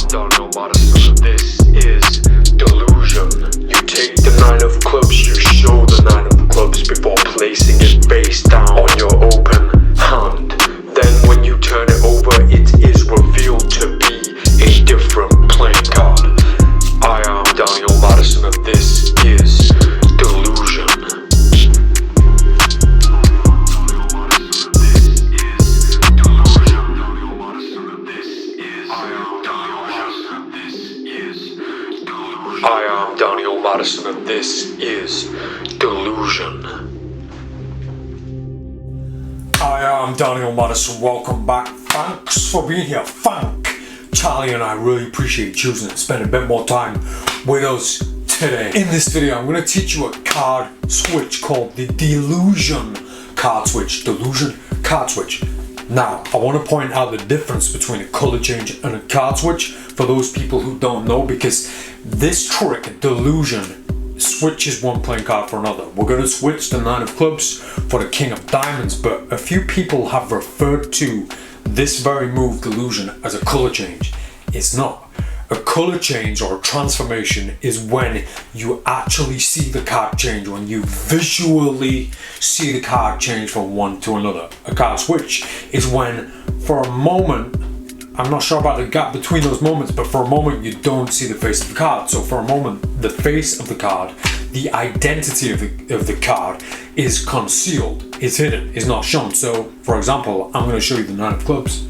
Don't know what this is delusion. You take the nine of clubs, you show the nine of clubs before placing it face down on your open hand. Then when you turn it over, it is revealed to be a different playing card. I am Daniel Madison and this is delusion. I am Daniel Madison and this is delusion. I am Daniel Madison, welcome back. Thanks for being here. Charlie and I really appreciate choosing to spend a bit more time with us today. In this video, I'm going to teach you a card switch called the Delusion card switch. Delusion card switch. Now, I want to point out the difference between a color change and a card switch for those people who don't know, because this trick, Delusion, switches one playing card for another. We're going to switch the nine of clubs for the king of diamonds, but a few people have referred to this very move, Delusion, as a color change. It's not. A color change or a transformation is when you actually see the card change, when you visually see the card change from one to another. A card switch is when, for a moment, I'm not sure about the gap between those moments, but for a moment you don't see the face of the card. So for a moment, the face of the card, the identity of the card is concealed, is hidden, is not shown. So for example, I'm going to show you the nine of clubs.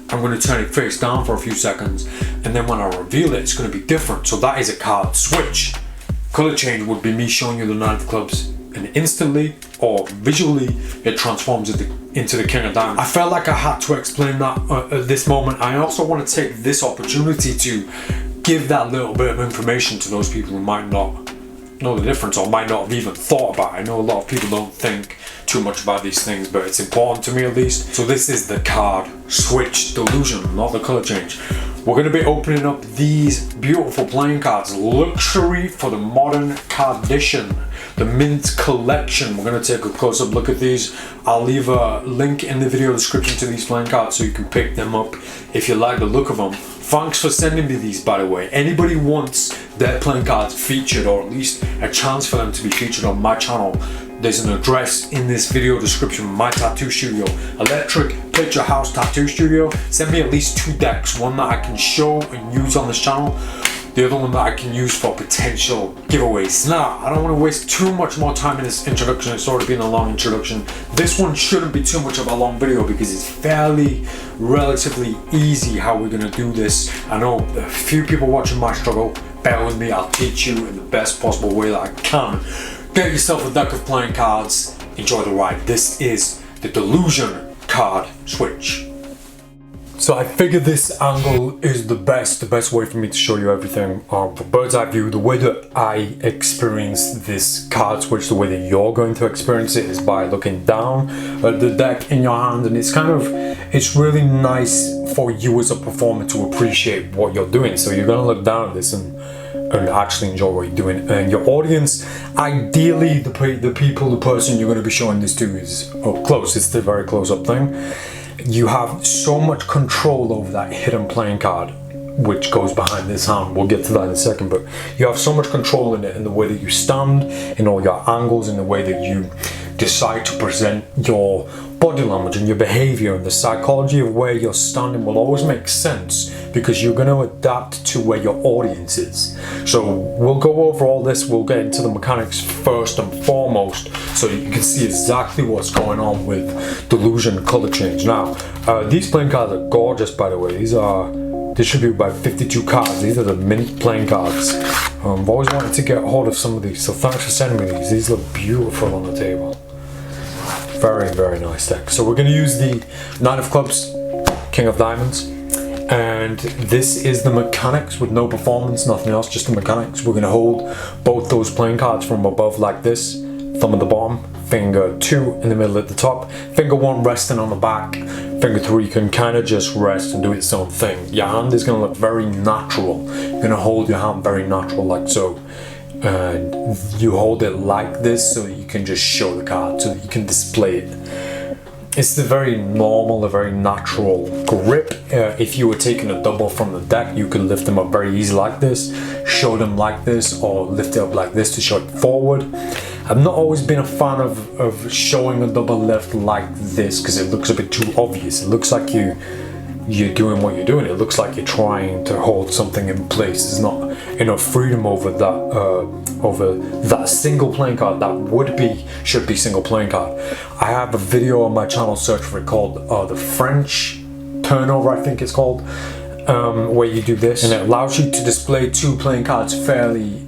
I'm going to turn it face down for a few seconds, and then when I reveal it, it's going to be different. So that is a card switch. Color change would be me showing you the nine of clubs, and instantly or visually it transforms into the king of diamonds. I felt like I had to explain that at this moment. I also want to take this opportunity to give that little bit of information to those people who might not know the difference or might not have even thought about it. I know a lot of people don't think too much about these things, but it's important to me at least. So this is the card switch Delusion, not the color change. we're going to be opening up these beautiful playing cards. Luxury for the Modern Card Edition, the Mint Collection. We're going to take a close-up look at these. I'll leave a link in the video description to these playing cards so you can pick them up if you like the look of them. Thanks for sending me these, by the way. Anybody wants their playing cards featured, or at least a chance for them to be featured on my channel, there's an address in this video description. My tattoo studio, Electric Picture House Tattoo Studio. Send me at least 2 decks, one that I can show and use on this channel, the other one that I can use for potential giveaways. Now, I don't want to waste too much more time in this introduction. It's already been a long introduction. This one shouldn't be too much of a long video because it's fairly relatively easy how we're going to do this. I know a few people watching my struggle. Bear with me, I'll teach you in the best possible way that I can. Get yourself a deck of playing cards, enjoy the ride. This is the Delusion card switch. So I figured this angle is the best way for me to show you everything for bird's eye view. The way that I experience this card switch, the way that you're going to experience it, is by looking down at the deck in your hand, and it's really nice for you as a performer to appreciate what you're doing. So you're gonna look down at this and actually enjoy what you're doing, and your audience, ideally the person you're going to be showing this to is up close. It's the very close up thing. You have so much control over that hidden playing card which goes behind this hand. We'll get to that in a second, but you have so much control in it, in the way that you stand, in all your angles, in the way that you decide to present your body language and your behavior, and the psychology of where you're standing will always make sense because you're going to adapt to where your audience is. So we'll go over all this. We'll get into the mechanics first and foremost so you can see exactly what's going on with Delusion color change. Now, these playing cards are gorgeous, by the way. These are distributed by 52 cards. These are the mint playing cards. I've always wanted to get hold of some of these, so thanks for sending me these. These look beautiful on the table. Very, very nice deck. So we're going to use the Nine of Clubs, King of Diamonds, and this is the mechanics with no performance, nothing else, just the mechanics. We're going to hold both those playing cards from above like this, thumb at the bottom, finger 2 in the middle at the top, finger 1 resting on the back, finger 3 can kind of just rest and do its own thing. Your hand is going to look very natural. You're going to hold your hand very natural like so. And you hold it like this so you can just show the card, so that you can display it. It's the very normal, a very natural grip. If you were taking a double from the deck, you could lift them up very easy like this, show them like this, or lift it up like this to show it forward. I've not always been a fan of showing a double lift like this because it looks a bit too obvious. It looks like you're doing what you're doing. It looks like you're trying to hold something in place. There's not enough freedom over that single playing card that should be single playing card. I have a video on my channel, search for it, called the French turnover, I think it's called, where you do this and it allows you to display 2 playing cards fairly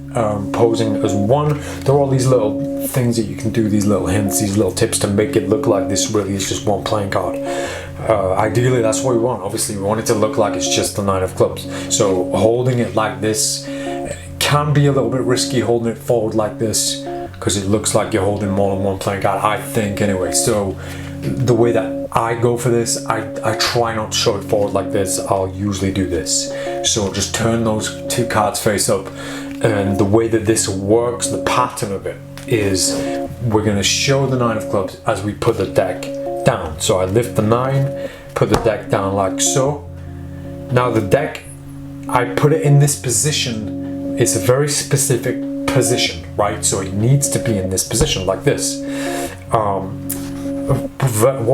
posing as one. There are all these little things that you can do, these little hints, these little tips to make it look like this really is just one playing card. Ideally that's what we want. Obviously we want it to look like it's just the Nine of Clubs. So holding it like this can be a little bit risky, holding it forward like this, because it looks like you're holding more than one playing card, I think anyway. So the way that I go for this, I try not to show it forward like this. I'll usually do this. So just turn those 2 cards face up, and the way that this works, the pattern of it is we're going to show the Nine of Clubs as we put the deck down. So I lift the 9, put the deck down like so. Now the deck, I put it in this position. It's a very specific position, right? So it needs to be in this position like this. What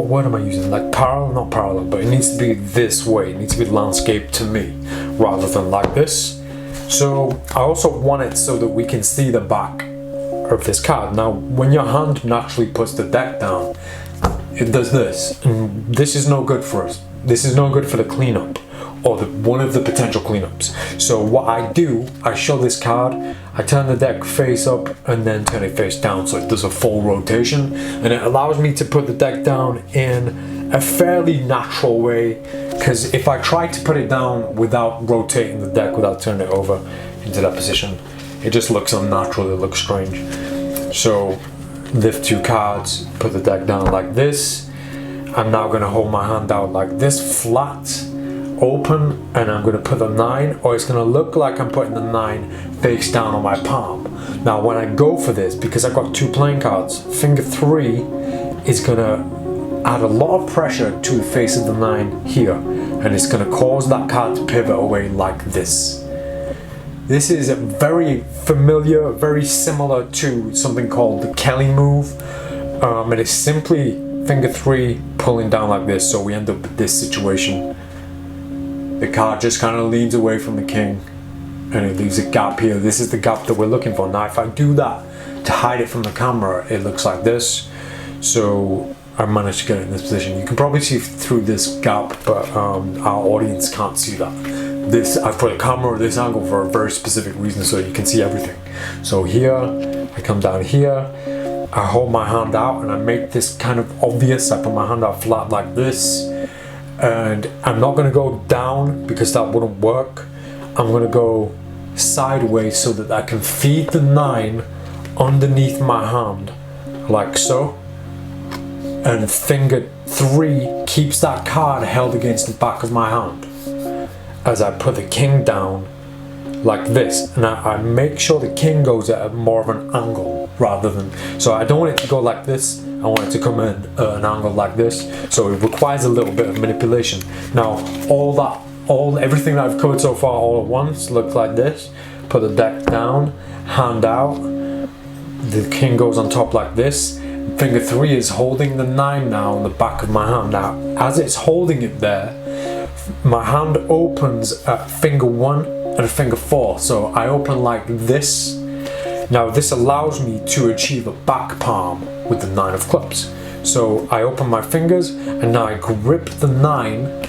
word am I using? Like parallel? Not parallel, but it needs to be this way. It needs to be landscape to me rather than like this. So I also want it so that we can see the back of this card. Now when your hand naturally puts the deck down, it does this, and this is no good for us. This is no good for the cleanup, or one of the potential cleanups. So what I do, I show this card, I turn the deck face up and then turn it face down so it does a full rotation, and it allows me to put the deck down in a fairly natural way, because if I try to put it down without rotating the deck, without turning it over into that position, it just looks unnatural, it looks strange. So lift 2 cards, put the deck down like this. I'm now going to hold my hand out like this, flat, open and I'm going to put the 9, or it's going to look like I'm putting the 9 face down on my palm. Now when I go for this, because I've got 2 playing cards, finger 3 is going to add a lot of pressure to the face of the 9 here, and it's going to cause that card to pivot away like this. This is very familiar, very similar to something called the Kelly move. It is simply finger 3 pulling down like this, so we end up with this situation. The card just kind of leans away from the king and it leaves a gap here. This is the gap that we're looking for. Now if I do that to hide it from the camera, it looks like this. So I managed to get it in this position. You can probably see through this gap, but our audience can't see that. I've put a camera at this angle for a very specific reason, so you can see everything. So here, I come down here, I hold my hand out and I make this kind of obvious. I put my hand out flat like this, and I'm not going to go down because that wouldn't work. I'm going to go sideways so that I can feed the 9 underneath my hand like so, and finger 3 keeps that card held against the back of my hand as I put the king down like this. And I make sure the king goes at more of an angle rather than, so I don't want it to go like this, I want it to come in at an angle like this, so it requires a little bit of manipulation. Now everything that I've covered so far all at once looks like this. Put the deck down, hand out, the king goes on top like this. Finger 3 is holding the 9 now on the back of my hand. Now as it's holding it there, my hand opens at finger 1 and finger 4, so I open like this. Now this allows me to achieve a back palm with the 9 of clubs. So I open my fingers and now I grip the 9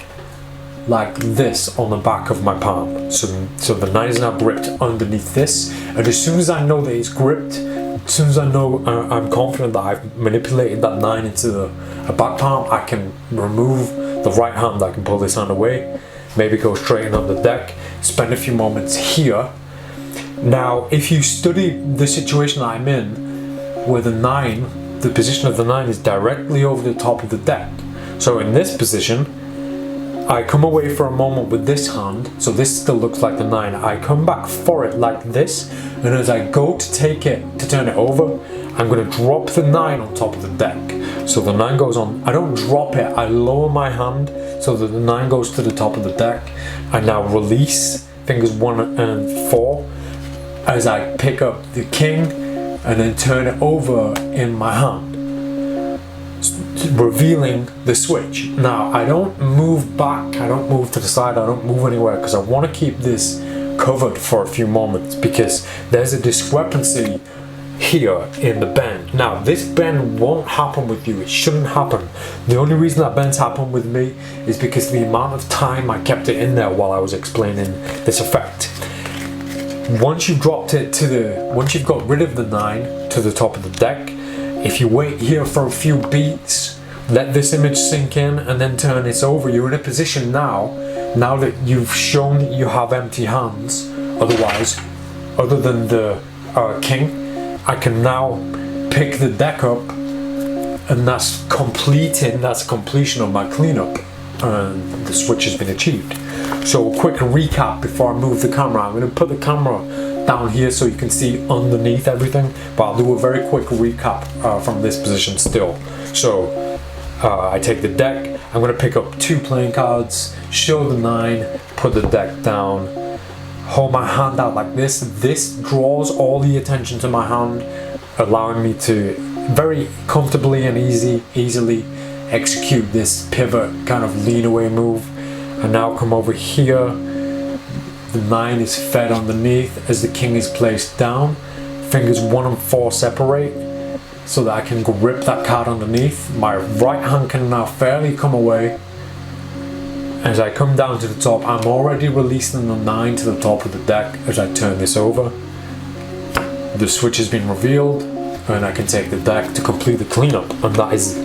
like this on the back of my palm. So the 9 is now gripped underneath this, and as soon as I know that it's gripped, as soon as I know I'm confident that I've manipulated that 9 into a back palm, I can remove the right hand. I can pull this hand away, maybe go straight in on the deck, spend a few moments here. Now if you study the situation that I'm in, where the 9, the position of the 9 is directly over the top of the deck. So in this position, I come away for a moment with this hand, so this still looks like the 9. I come back for it like this, and as I go to take it, to turn it over, I'm going to drop the 9 on top of the deck. So the 9 goes on, I don't drop it, I lower my hand so that the 9 goes to the top of the deck. I now release fingers 1 and 4 as I pick up the king and then turn it over in my hand, revealing the switch. Now I don't move back, I don't move to the side, I don't move anywhere, because I want to keep this covered for a few moments because there's a discrepancy here in the bend. Now this bend won't happen with you, it shouldn't happen. The only reason that bend's happened with me is because the amount of time I kept it in there while I was explaining this effect. Once you've dropped it once you've got rid of the 9 to the top of the deck, if you wait here for a few beats, let this image sink in and then turn this over, you're in a position now that you've shown that you have empty hands. Otherwise, other than the king, I can now pick the deck up, and that's completion of my cleanup, and the switch has been achieved. So a quick recap before I move the camera. I'm going to put the camera down here so you can see underneath everything, but I'll do a very quick recap from this position still. So I take the deck, I'm going to pick up 2 playing cards, show the 9, put the deck down, hold my hand out like this. This draws all the attention to my hand, allowing me to very comfortably and easily execute this pivot kind of lean away move. And now come over here, the 9 is fed underneath as the king is placed down. Fingers 1 and 4 separate so that I can grip that card underneath. My right hand can now fairly come away. As I come down to the top, I'm already releasing the 9 to the top of the deck as I turn this over. The switch has been revealed and I can take the deck to complete the cleanup. And that is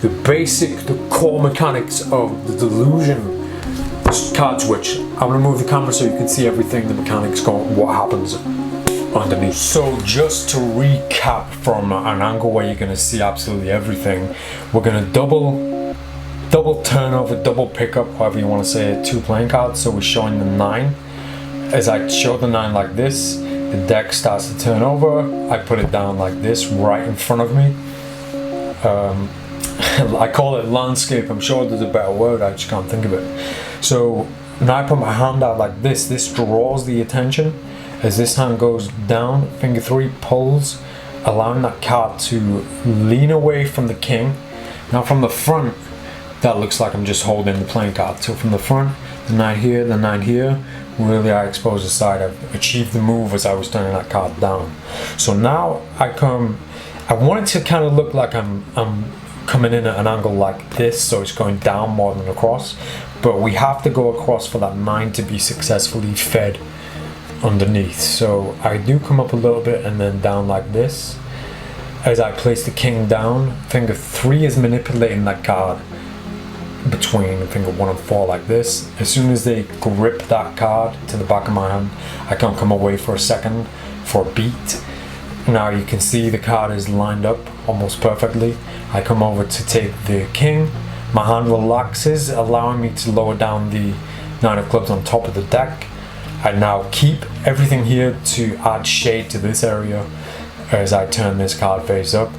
the core mechanics of the Delusion card switch. I'm going to move the camera so you can see everything, the mechanics, what happens underneath. So just to recap from an angle where you're going to see absolutely everything, we're going to double double turnover, double pickup, however you want to say it, 2 playing cards. So we're showing the 9. As I show the 9 like this, the deck starts to turn over. I put it down like this, right in front of me. I call it landscape. I'm sure there's a better word, I just can't think of it. So now I put my hand out like this. This draws the attention. As this hand goes down, finger 3 pulls, allowing that card to lean away from the king. Now from the front, that looks like I'm just holding the playing card. So from the front, the 9 here, the 9 here, really I expose the side. I've achieved the move as I was turning that card down. So now I want it to kind of look like I'm coming in at an angle like this, so it's going down more than across. But we have to go across for that 9 to be successfully fed underneath. So I do come up a little bit and then down like this. As I place the king down, finger 3 is manipulating that card between finger 1 and 4 like this. As soon as they grip that card to the back of my hand, I can come away for a second, for a beat. Now you can see the card is lined up almost perfectly. I come over to take the king. My hand relaxes, allowing me to lower down the 9 of clubs on top of the deck. I now keep everything here to add shade to this area as I turn this card face up,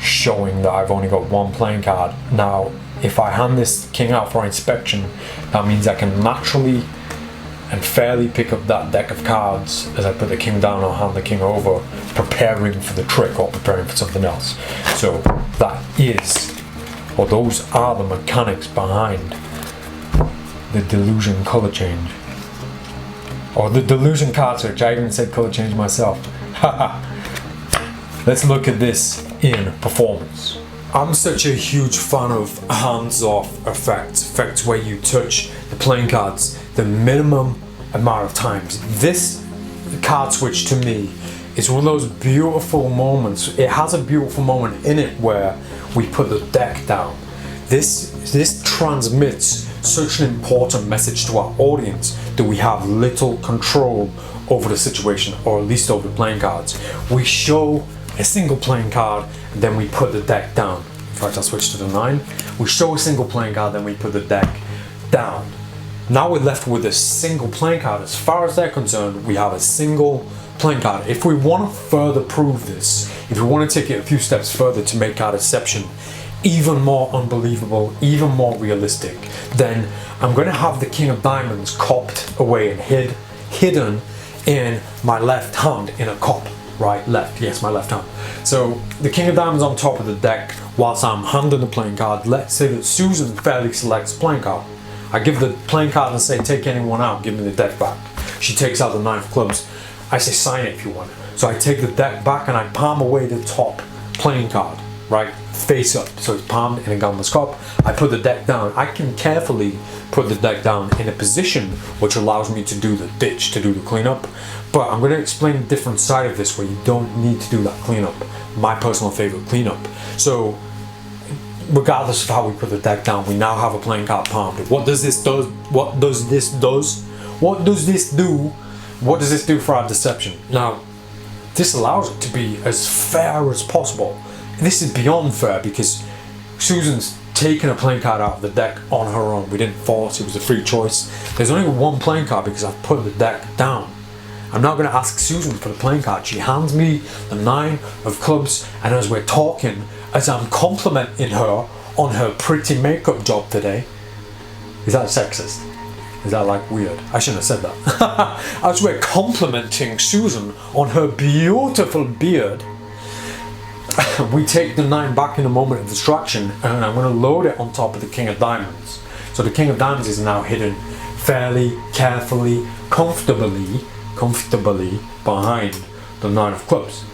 showing that I've only got 1 playing card. Now, if I hand this king out for inspection, that means I can naturally and fairly pick up that deck of cards as I put the king down or hand the king over, preparing for the trick or preparing for something else. So that is, or those are the mechanics behind the Delusion color change. Or the Delusion card switch. I even said color change myself. Let's look at this in performance. I'm such a huge fan of hands-off effects where you touch the playing cards the minimum amount of times. This card switch to me is one of those beautiful moments. It has a beautiful moment in it where we put the deck down. This transmits such an important message to our audience that we have little control over the situation, or at least over the playing cards. We show a single playing card and then we put the deck down. In fact, I'll switch to the 9. We show a single playing card, then we put the deck down. Now we're left with a single playing card. As far as they're concerned, we have a single playing card. If we want to further prove this, if we want to take it a few steps further to make our deception even more unbelievable, even more realistic, then I'm going to have the King of Diamonds copped away and hidden in my left hand in a cop. Right, left, yes, my left hand. So the King of Diamonds on top of the deck whilst I'm handing the playing card. Let's say that Susan fairly selects playing card. I give the playing card and say, take anyone out, give me the deck back. She takes out the 9 of clubs. I say, sign it if you want. So I take the deck back and I palm away the top playing card, right, face up. So it's palmed in a gambler's cup. I put the deck down. I can carefully put the deck down in a position which allows me to do the ditch, to do the cleanup. But I'm going to explain a different side of this where you don't need to do that cleanup. My personal favorite cleanup. So regardless of how we put the deck down, we now have a playing card palmed. What does this do? What does this do? What does this do? What does this do for our deception? Now, this allows it to be as fair as possible. This is beyond fair because Susan's taken a playing card out of the deck on her own. We didn't force, it was a free choice. There's only 1 playing card because I've put the deck down. I'm not going to ask Susan for the playing card. She hands me the 9 of clubs, and as we're talking, as I'm complimenting her on her pretty makeup job today. Is that sexist? Is that like weird? I shouldn't have said that. As we're complimenting Susan on her beautiful beard, we take the 9 back in a moment of distraction, and I'm going to load it on top of the King of Diamonds. So the King of Diamonds is now hidden fairly, carefully, comfortably behind the 9 of clubs.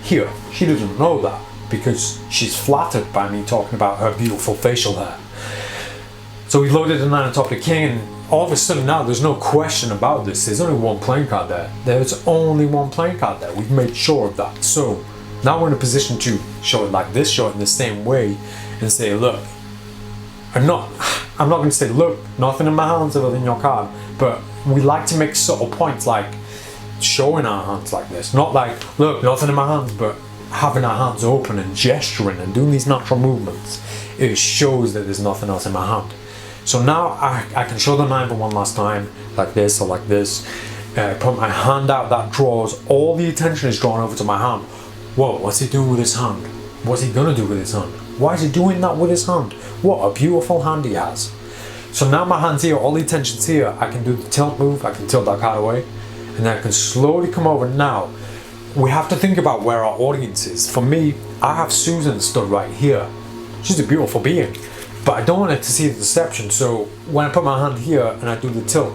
Here, she doesn't know that because she's flattered by me talking about her beautiful facial hair. So we loaded the 9 on top of the king, and all of a sudden now there's no question about this. There's only 1 playing card there. There's only 1 playing card there. We've made sure of that. So now we're in a position to show it like this, show it in the same way, and say, look, I'm not going to say, look, nothing in my hands other than your card, but we like to make subtle points like showing our hands like this. Not like, look, nothing in my hands, but having our hands open and gesturing and doing these natural movements. it shows that there's nothing else in my hand. So now I can show the 9 for one last time, like this or like this. Put my hand out, that draws, all the attention is drawn over to my hand. Whoa, what's he doing with his hand? What's he gonna do with his hand? Why is he doing that with his hand? What a beautiful hand he has. So now my hand's here, all the attention's here. I can do the tilt move, I can tilt that card away, and then I can slowly come over. Now, we have to think about where our audience is. For me, I have Susan stood right here. She's a beautiful being, but I don't want her to see the deception. So when I put my hand here and I do the tilt,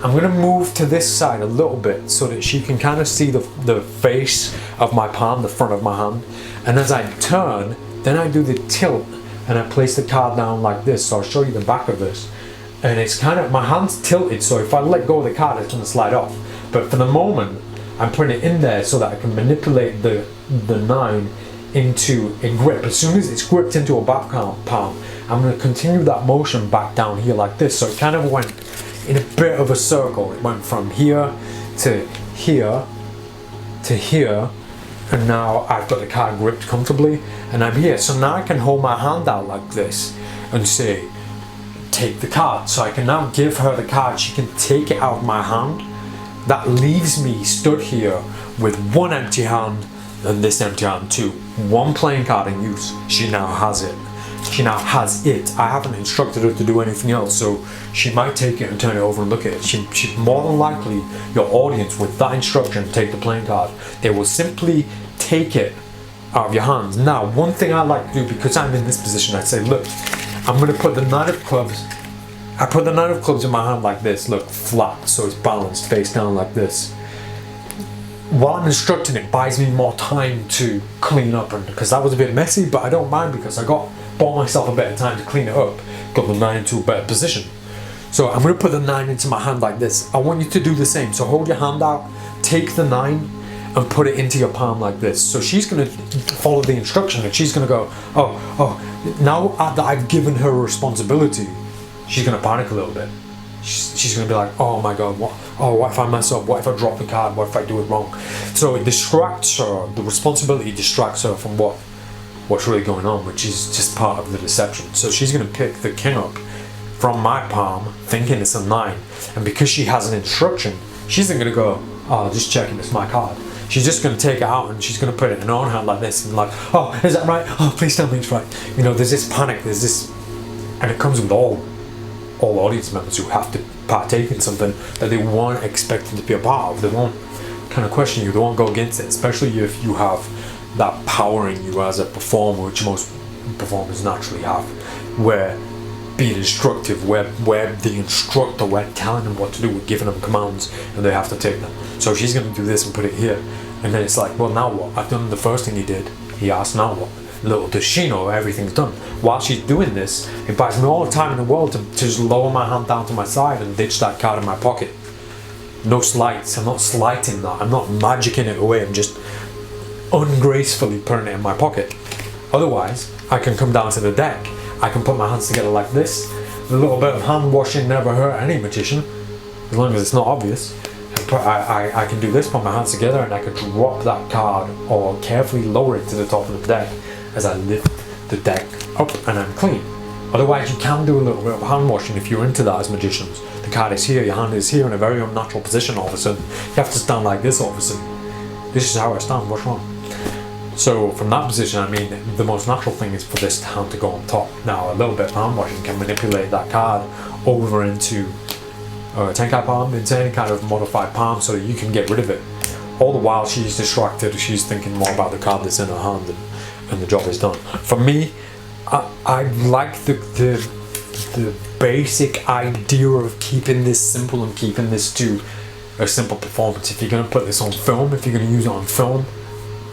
I'm gonna move to this side a little bit so that she can kind of see the face of my palm, the front of my hand. And as I turn, then I do the tilt and I place the card down like this. So I'll show you the back of this. And it's kind of, my hand's tilted, so if I let go of the card, it's gonna slide off. But for the moment, I'm putting it in there so that I can manipulate the 9 into a grip. As soon as it's gripped into a back palm, I'm gonna continue that motion back down here like this. So it kind of went in a bit of a circle. It went from here to here to here, and now I've got the card gripped comfortably and I'm here. So now I can hold my hand out like this and say, take the card. So I can now give her the card, she can take it out of my hand. That leaves me stood here with one empty hand and this empty hand too. One playing card in use. She now has it. She now has it. I haven't instructed her to do anything else, so she might take it and turn it over and look at it. She more than likely, your audience with that instruction, take the playing card, they will simply take it out of your hands. Now, one thing I like to do, because I'm in this position, I say, look, I'm going to put the 9 of clubs. I put the 9 of clubs in my hand like this, look, flat, so it's balanced, face down like this. While I'm instructing, it buys me more time to clean up, and because that was a bit messy, but I don't mind because I bought myself a bit of time to clean it up, got the 9 into a better position. So I'm going to put the 9 into my hand like this. I want you to do the same. So hold your hand out, take the 9 and put it into your palm like this. So she's going to follow the instruction and she's going to go, oh, now that I've given her a responsibility, she's going to panic a little bit. She's going to be like, oh my God, what if I mess up? What if I drop the card? What if I do it wrong? So it distracts her, the responsibility distracts her from what's really going on, which is just part of the deception. So she's going to pick the king up from my palm, thinking it's a 9. And because she has an instruction, she's not going to go, oh, just checking, it's my card. She's just going to take it out and she's going to put it in her own hand like this and like, oh, is that right? Oh, please tell me it's right. You know, there's this panic, there's this, and it comes with all audience members who have to partake in something that they weren't expecting to be a part of. They won't kind of question you, they won't go against it, especially if you have that power in you as a performer, which most performers naturally have, where being instructive, where the instructor, we're telling them what to do, we're giving them commands and they have to take them. So she's going to do this and put it here, and then it's like, well, now what? I've done the first thing he did. He asked, now what? Little does she know everything's done. While she's doing this, it buys me all the time in the world to just lower my hand down to my side and ditch that card in my pocket. No slights. I'm not slighting that. I'm not magicking it away. I'm just ungracefully putting it in my pocket. Otherwise, I can come down to the deck. I can put my hands together like this. A little bit of hand washing never hurt any magician, as long as it's not obvious. I can do this, put my hands together, and I can drop that card or carefully lower it to the top of the deck as I lift the deck up and I'm clean. Otherwise, you can do a little bit of hand washing if you're into that as magicians. The card is here, your hand is here in a very unnatural position all of a sudden. You have to stand like this all of a sudden. This is how I stand, what's wrong? So from that position, I mean, the most natural thing is for this hand to go on top. Now, a little bit of hand washing can manipulate that card over into a Tenkai palm, into any kind of modified palm, so that you can get rid of it. All the while she's distracted, she's thinking more about the card that's in her hand and the job is done. For me, I like the basic idea of keeping this simple and keeping this to a simple performance. If you're going to put this on film, if you're going to use it on film,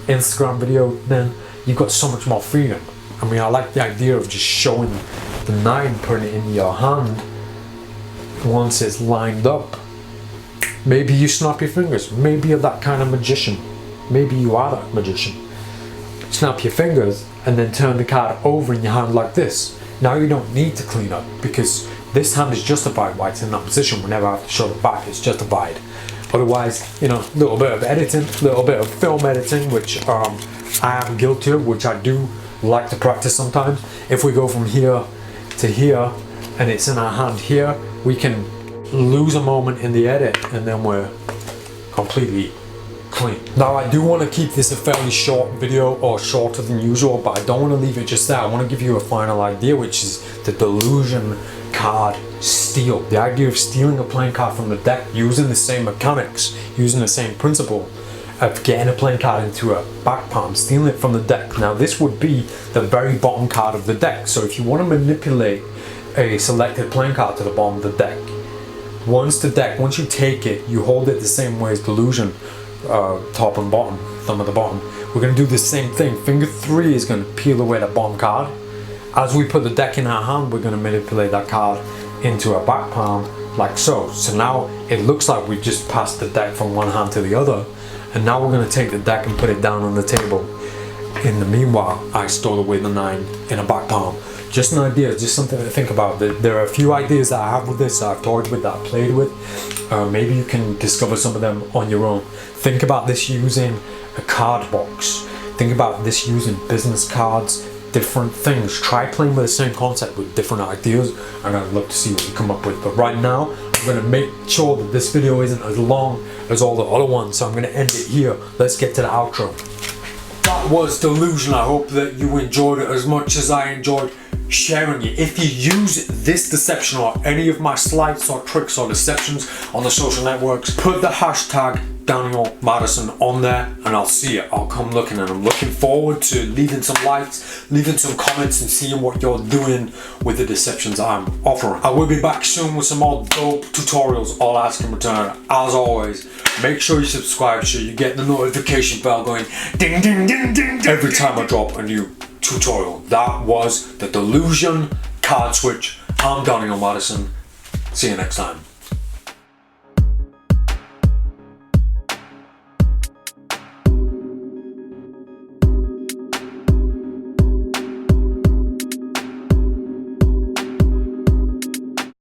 Instagram video, then you've got so much more freedom. I mean, I like the idea of just showing the 9, putting it in your hand once it's lined up. Maybe you snap your fingers. Maybe you're that kind of magician. Maybe you are that magician. Snap your fingers and then turn the card over in your hand like this. Now you don't need to clean up because this hand is justified why it's in that position. We never have to show the back, it's justified. Otherwise, you know, a little bit of editing, a little bit of film editing, which I am guilty of, which I do like to practice sometimes. If we go from here to here and it's in our hand here, we can lose a moment in the edit and then we're completely clean. Now I do want to keep this a fairly short video, or shorter than usual, but I don't want to leave it just there. I want to give you a final idea, which is the Delusion card steal. The idea of stealing a playing card from the deck using the same mechanics, using the same principle of getting a playing card into a back palm, stealing it from the deck. Now this would be the very bottom card of the deck. So if you want to manipulate a selected playing card to the bottom of the deck, once you take it, you hold it the same way as Delusion, top and bottom, thumb at the bottom. We're going to do the same thing. Finger 3 is going to peel away the bottom card. As we put the deck in our hand, we're going to manipulate that card into our back palm, like so. So now it looks like we just passed the deck from one hand to the other, and now we're going to take the deck and put it down on the table. In the meanwhile, I stole away the 9 in a back palm. Just an idea, just something to think about. There are a few ideas that I have with this, that I've toyed with, that I've played with. Maybe you can discover some of them on your own. Think about this using a card box. Think about this using business cards, different things. Try playing with the same concept with different ideas, and I'd love to see what you come up with. But right now, I'm going to make sure that this video isn't as long as all the other ones, so I'm going to end it here. Let's get to the outro. That was Delusion. I hope that you enjoyed it as much as I enjoyed sharing it. If you use this deception or any of my sleights or tricks or deceptions on the social networks, put the hashtag Daniel Madison on there and I'll see it. I'll come looking, and I'm looking forward to leaving some likes, leaving some comments, and seeing what you're doing with the deceptions I'm offering. I will be back soon with some more dope tutorials, all ask in return. As always, make sure you subscribe so you get the notification bell going ding ding ding ding every time I drop a new tutorial. That was the Delusion card switch. I'm Daniel Madison. See you next time.